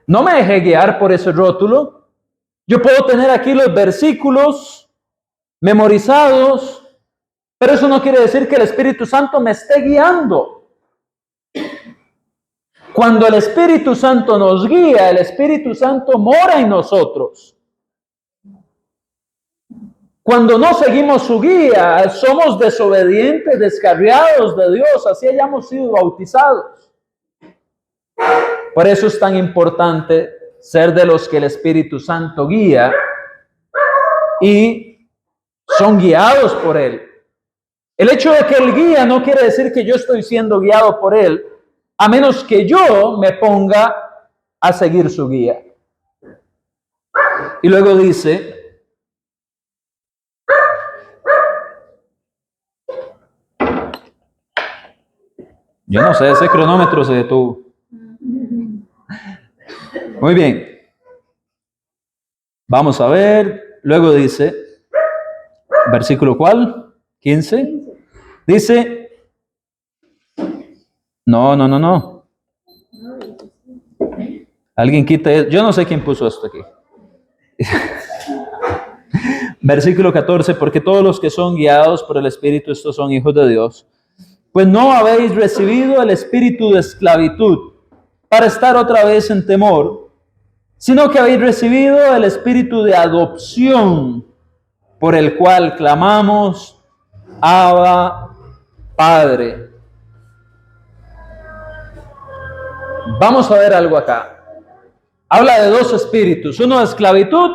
No me dejé guiar por ese rótulo. Yo puedo tener aquí los versículos memorizados, pero eso no quiere decir que el Espíritu Santo me esté guiando. Cuando el Espíritu Santo nos guía, el Espíritu Santo mora en nosotros. Cuando no seguimos su guía, somos desobedientes, descarriados de Dios, así hayamos sido bautizados. Por eso es tan importante ser de los que el Espíritu Santo guía y son guiados por Él. El hecho de que Él guía no quiere decir que yo estoy siendo guiado por Él, a menos que yo me ponga a seguir su guía. Y luego dice, yo no sé, ese cronómetro se detuvo. Muy bien. Vamos a ver. Luego dice, versículo ¿cuál? 15. Dice, no. Alguien quita, yo no sé quién puso esto aquí. Versículo 14, porque todos los que son guiados por el Espíritu, estos son hijos de Dios. Pues no habéis recibido el espíritu de esclavitud para estar otra vez en temor, sino que habéis recibido el espíritu de adopción, por el cual clamamos, Abba, Padre. Vamos a ver algo acá. Habla de dos espíritus, uno de esclavitud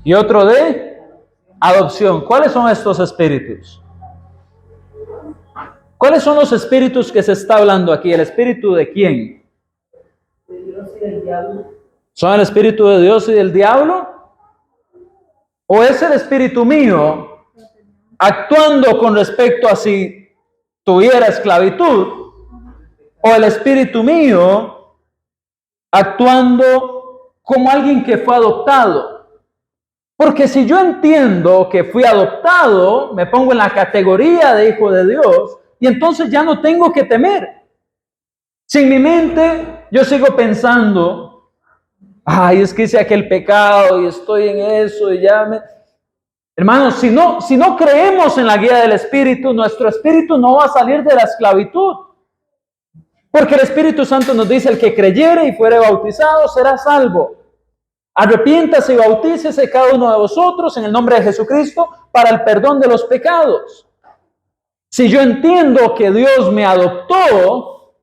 y otro de adopción. ¿Cuáles son estos espíritus? ¿Cuáles son los espíritus que se está hablando aquí? ¿El espíritu de quién? De Dios y del diablo. ¿Son el espíritu de Dios y del diablo? ¿O es el espíritu mío actuando con respecto a si tuviera esclavitud? ¿O el espíritu mío actuando como alguien que fue adoptado? Porque si yo entiendo que fui adoptado, me pongo en la categoría de hijo de Dios y entonces ya no tengo que temer. Si en mi mente yo sigo pensando, ay, es que hice aquel pecado y estoy en eso y ya me... Hermanos, si no creemos en la guía del Espíritu, nuestro espíritu no va a salir de la esclavitud. Porque el Espíritu Santo nos dice, el que creyere y fuere bautizado será salvo. Arrepiéntase y bautícese cada uno de vosotros en el nombre de Jesucristo para el perdón de los pecados. Si yo entiendo que Dios me adoptó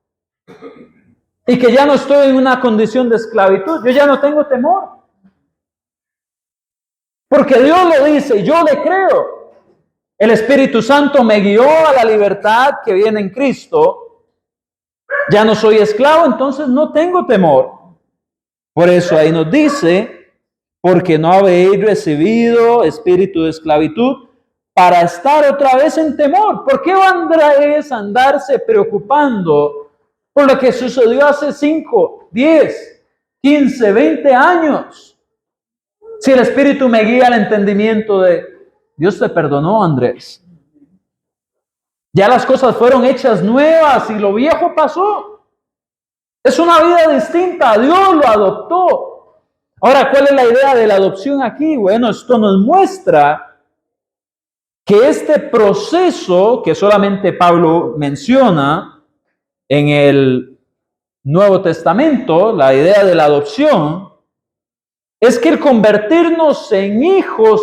y que ya no estoy en una condición de esclavitud, yo ya no tengo temor. Porque Dios lo dice y yo le creo. El Espíritu Santo me guió a la libertad que viene en Cristo. Ya no soy esclavo, entonces no tengo temor. Por eso ahí nos dice, porque no habéis recibido espíritu de esclavitud para estar otra vez en temor. ¿Por qué Andrés andarse preocupando por lo que sucedió hace 5, 10, 15, 20 años? Si el Espíritu me guía al entendimiento de, Dios te perdonó, Andrés. Ya las cosas fueron hechas nuevas y lo viejo pasó. Es una vida distinta, Dios lo adoptó. Ahora, ¿cuál es la idea de la adopción aquí? Bueno, esto nos muestra que este proceso que solamente Pablo menciona en el Nuevo Testamento, la idea de la adopción, es que el convertirnos en hijos,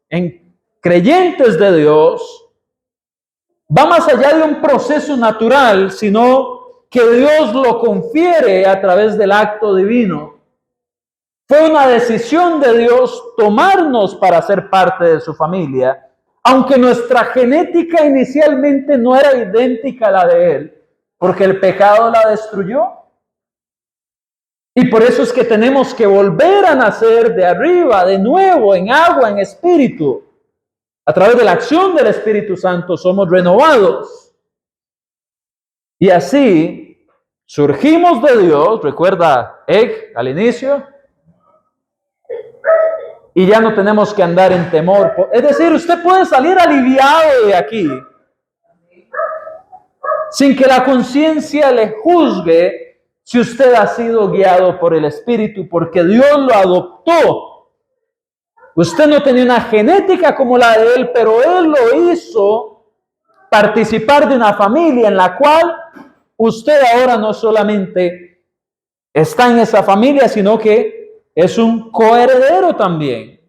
en creyentes de Dios, va más allá de un proceso natural, sino que Dios lo confiere a través del acto divino. Fue una decisión de Dios tomarnos para ser parte de su familia, aunque nuestra genética inicialmente no era idéntica a la de Él, porque el pecado la destruyó. Y por eso es que tenemos que volver a nacer de arriba, de nuevo, en agua, en espíritu. A través de la acción del Espíritu Santo somos renovados. Y así surgimos de Dios, recuerda al inicio, y ya no tenemos que andar en temor. Es decir, usted puede salir aliviado de aquí, sin que la conciencia le juzgue si usted ha sido guiado por el Espíritu, porque Dios lo adoptó. Usted no tenía una genética como la de Él, pero Él lo hizo participar de una familia en la cual usted ahora no solamente está en esa familia, sino que es un coheredero también.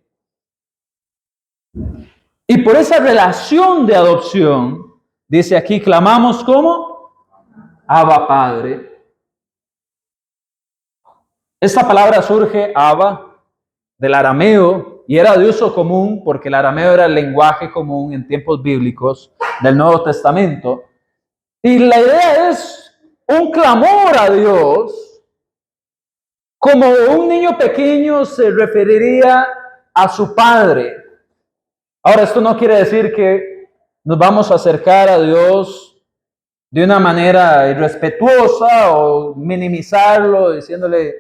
Y por esa relación de adopción, dice aquí, clamamos como Abba Padre. Esta palabra surge, Abba, del arameo, y era de uso común porque el arameo era el lenguaje común en tiempos bíblicos. del Nuevo Testamento. Y la idea es un clamor a Dios, como un niño pequeño se referiría a su padre. Ahora, esto no quiere decir que nos vamos a acercar a Dios de una manera irrespetuosa o minimizarlo diciéndole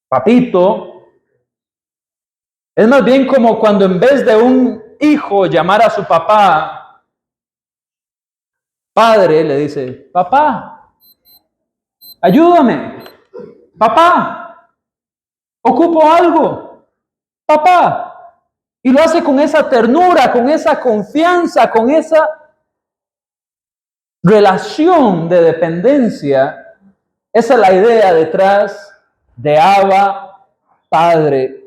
papito. Es más bien como cuando en vez de un hijo llamar a su papá padre, le dice, papá, ayúdame, papá, ocupo algo, papá. Y lo hace con esa ternura, con esa confianza, con esa relación de dependencia. Esa es la idea detrás de Abba, Padre.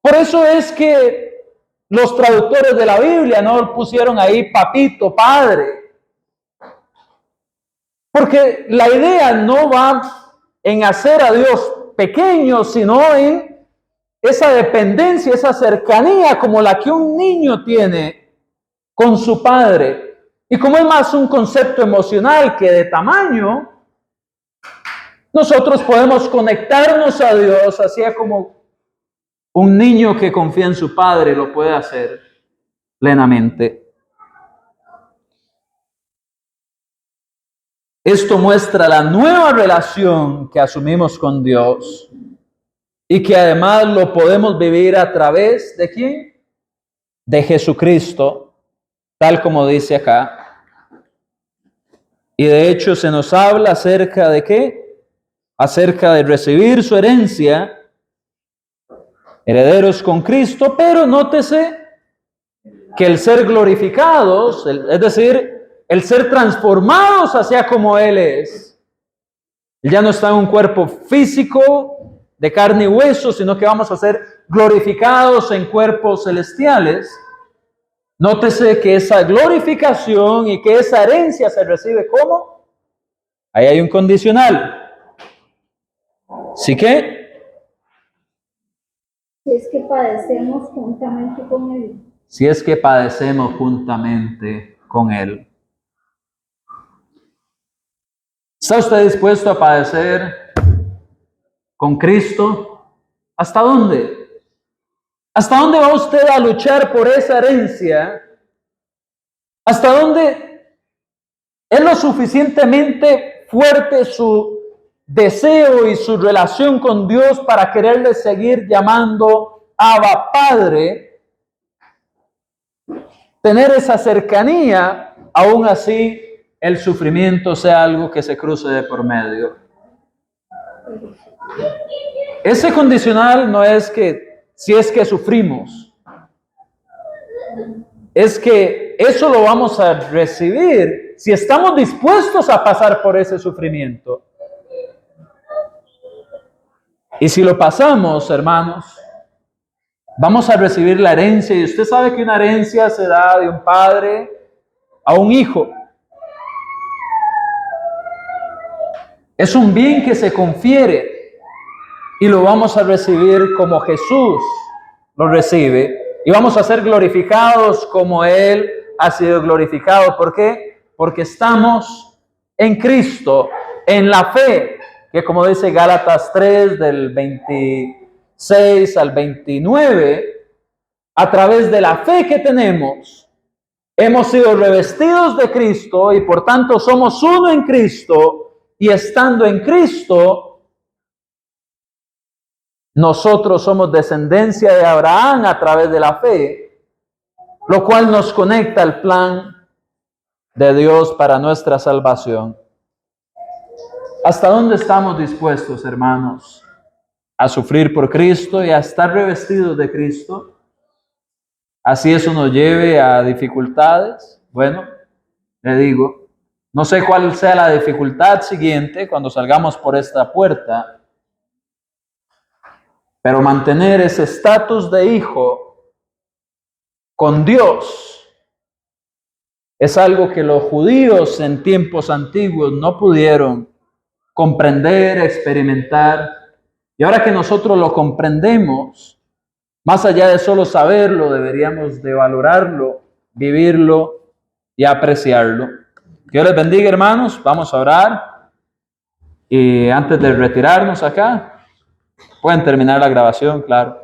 Por eso es que los traductores de la Biblia no pusieron ahí papito, padre. Porque la idea no va en hacer a Dios pequeño, sino en esa dependencia, esa cercanía como la que un niño tiene con su padre. Y como es más un concepto emocional que de tamaño, nosotros podemos conectarnos a Dios así como un niño que confía en su padre lo puede hacer plenamente. Esto muestra la nueva relación que asumimos con Dios y que además lo podemos vivir a través ¿de quién? De Jesucristo, tal como dice acá. Y de hecho se nos habla acerca de ¿qué? Acerca de recibir su herencia, herederos con Cristo, pero nótese que el ser glorificados, es decir, el ser transformados hacia como Él es. Él ya no está en un cuerpo físico de carne y hueso, sino que vamos a ser glorificados en cuerpos celestiales. Nótese que esa glorificación y que esa herencia se recibe ¿cómo? Ahí hay un condicional. ¿Sí que? Si es que padecemos juntamente con Él. Si es que padecemos juntamente con Él. ¿Está usted dispuesto a padecer con Cristo? ¿Hasta dónde? ¿Hasta dónde va usted a luchar por esa herencia? ¿Hasta dónde es lo suficientemente fuerte su deseo y su relación con Dios para quererle seguir llamando Abba Padre? Tener esa cercanía, aún así el sufrimiento sea algo que se cruce de por medio. Ese condicional no es que si es que sufrimos, es que eso lo vamos a recibir si estamos dispuestos a pasar por ese sufrimiento. Y si lo pasamos, hermanos, vamos a recibir la herencia. Y usted sabe que una herencia se da de un padre a un hijo. Es un bien que se confiere y lo vamos a recibir como Jesús lo recibe. Y vamos a ser glorificados como Él ha sido glorificado. ¿Por qué? Porque estamos en Cristo, en la fe, que como dice Gálatas 3, del 26 al 29, a través de la fe que tenemos, hemos sido revestidos de Cristo y por tanto somos uno en Cristo, y estando en Cristo, nosotros somos descendencia de Abraham a través de la fe, lo cual nos conecta al plan de Dios para nuestra salvación. ¿Hasta dónde estamos dispuestos, hermanos, a sufrir por Cristo y a estar revestidos de Cristo? Así eso nos lleve a dificultades. Bueno, le digo, no sé cuál sea la dificultad siguiente cuando salgamos por esta puerta, pero mantener ese estatus de hijo con Dios es algo que los judíos en tiempos antiguos no pudieron comprender, experimentar. Y ahora que nosotros lo comprendemos, más allá de solo saberlo, deberíamos de valorarlo, vivirlo y apreciarlo. Que Dios les bendiga, hermanos. Vamos a orar. Y antes de retirarnos acá, pueden terminar la grabación, claro.